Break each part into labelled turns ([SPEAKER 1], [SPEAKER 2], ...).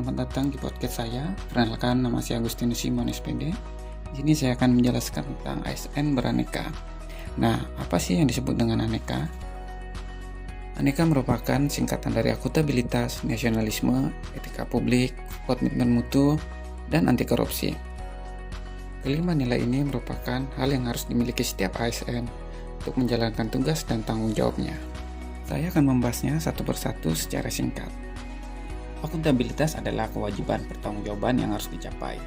[SPEAKER 1] selamat datang di podcast saya. Perkenalkan, nama saya Agustinus Simon SPD. Di sini saya akan menjelaskan tentang ASN beraneka. Nah, apa sih yang disebut dengan aneka? Aneka merupakan singkatan dari akuntabilitas, nasionalisme, etika publik, komitmen mutu, dan anti korupsi. Kelima nilai ini merupakan hal yang harus dimiliki setiap ASN untuk menjalankan tugas dan tanggung jawabnya. Saya akan membahasnya satu persatu secara singkat. Akuntabilitas adalah kewajiban pertanggungjawaban yang harus dicapai.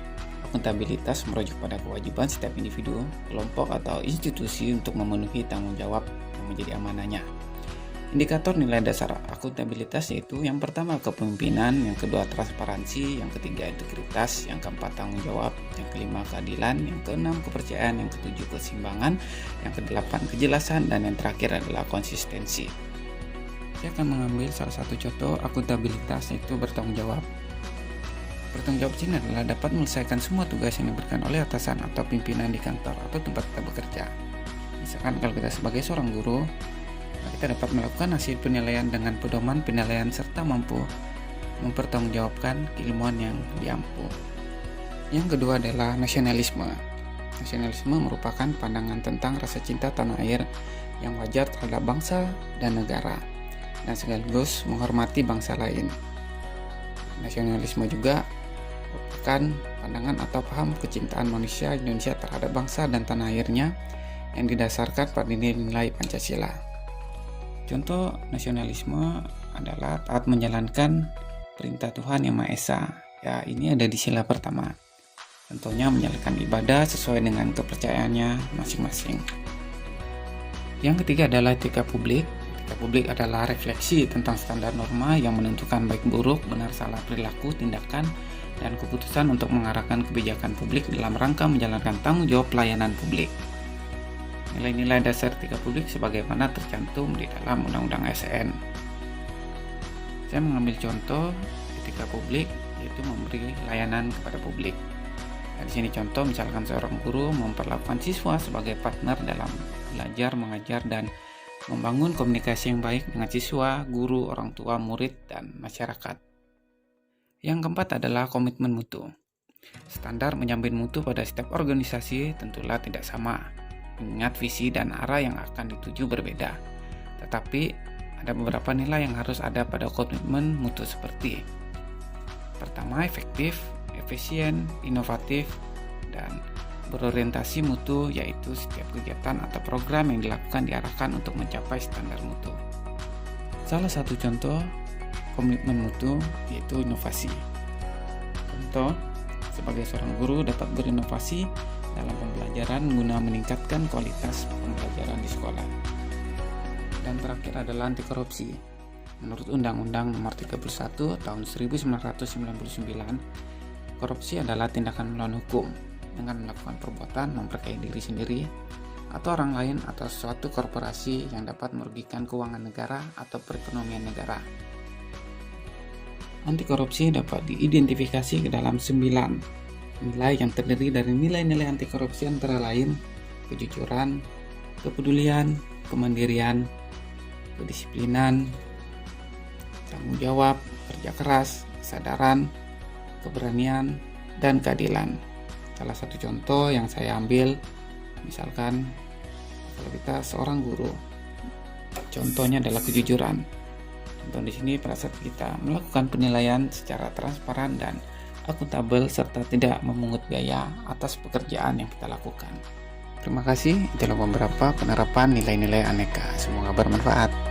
[SPEAKER 1] Akuntabilitas merujuk pada kewajiban setiap individu, kelompok, atau institusi untuk memenuhi tanggung jawab yang menjadi amanahnya. Indikator nilai dasar akuntabilitas yaitu yang pertama kepemimpinan, yang kedua transparansi, yang ketiga integritas, yang keempat tanggung jawab, yang kelima keadilan, yang keenam kepercayaan, yang ketujuh keseimbangan, yang kedelapan kejelasan, dan yang terakhir adalah konsistensi. Saya akan mengambil salah satu contoh akuntabilitas, yaitu bertanggung jawab. Bertanggung jawab ini adalah dapat menyelesaikan semua tugas yang diberikan oleh atasan atau pimpinan di kantor atau tempat kita bekerja. Misalkan kalau kita sebagai seorang guru, kita dapat melakukan hasil penilaian dengan pedoman penilaian serta mampu mempertanggungjawabkan keilmuan yang diampu. Yang kedua adalah nasionalisme. Nasionalisme merupakan pandangan tentang rasa cinta tanah air yang wajar terhadap bangsa dan negara, dan sekaligus menghormati bangsa lain. Nasionalisme juga merupakan pandangan atau paham kecintaan manusia Indonesia terhadap bangsa dan tanah airnya yang didasarkan pada nilai Pancasila. Contoh nasionalisme adalah taat menjalankan perintah Tuhan Yang Maha Esa. Ya, ini ada di sila pertama. Contohnya menjalankan ibadah sesuai dengan kepercayaannya masing-masing. Yang ketiga adalah etika publik. Etika publik adalah refleksi tentang standar norma yang menentukan baik buruk, benar salah perilaku, tindakan, dan keputusan untuk mengarahkan kebijakan publik dalam rangka menjalankan tanggung jawab pelayanan publik. Nilai-nilai dasar etika publik sebagaimana tercantum di dalam Undang-Undang ASN. Saya mengambil contoh etika publik, yaitu memberi layanan kepada publik. Nah, di sini contoh misalkan seorang guru memperlakukan siswa sebagai partner dalam belajar, mengajar, dan membangun komunikasi yang baik dengan siswa, guru, orang tua, murid, dan masyarakat. Yang keempat adalah komitmen mutu. Standar menyambut mutu pada setiap organisasi tentulah tidak sama, mengingat visi dan arah yang akan dituju berbeda. Tetapi ada beberapa nilai yang harus ada pada komitmen mutu seperti: pertama, efektif, efisien, inovatif, dan berorientasi mutu, yaitu setiap kegiatan atau program yang dilakukan diarahkan untuk mencapai standar mutu. Salah satu contoh komitmen mutu yaitu inovasi. Contoh, sebagai seorang guru dapat berinovasi dalam pembelajaran guna meningkatkan kualitas pembelajaran di sekolah. Dan terakhir adalah anti korupsi. Menurut Undang-Undang Nomor 31 Tahun 1999, korupsi adalah tindakan melawan hukum dengan melakukan perbuatan memperkaya diri sendiri atau orang lain atau suatu korporasi yang dapat merugikan keuangan negara atau perekonomian negara. Anti korupsi dapat diidentifikasi ke dalam 9 nilai yang terdiri dari nilai-nilai anti korupsi antara lain kejujuran, kepedulian, kemandirian, kedisiplinan, tanggung jawab, kerja keras, kesadaran, keberanian, dan keadilan. Salah satu contoh yang saya ambil, misalkan kalau kita seorang guru, contohnya adalah kejujuran. Contoh di sini pada saat kita melakukan penilaian secara transparan dan akuntabel serta tidak memungut biaya atas pekerjaan yang kita lakukan. Terima kasih, itulah beberapa penerapan nilai-nilai aneka. Semoga bermanfaat.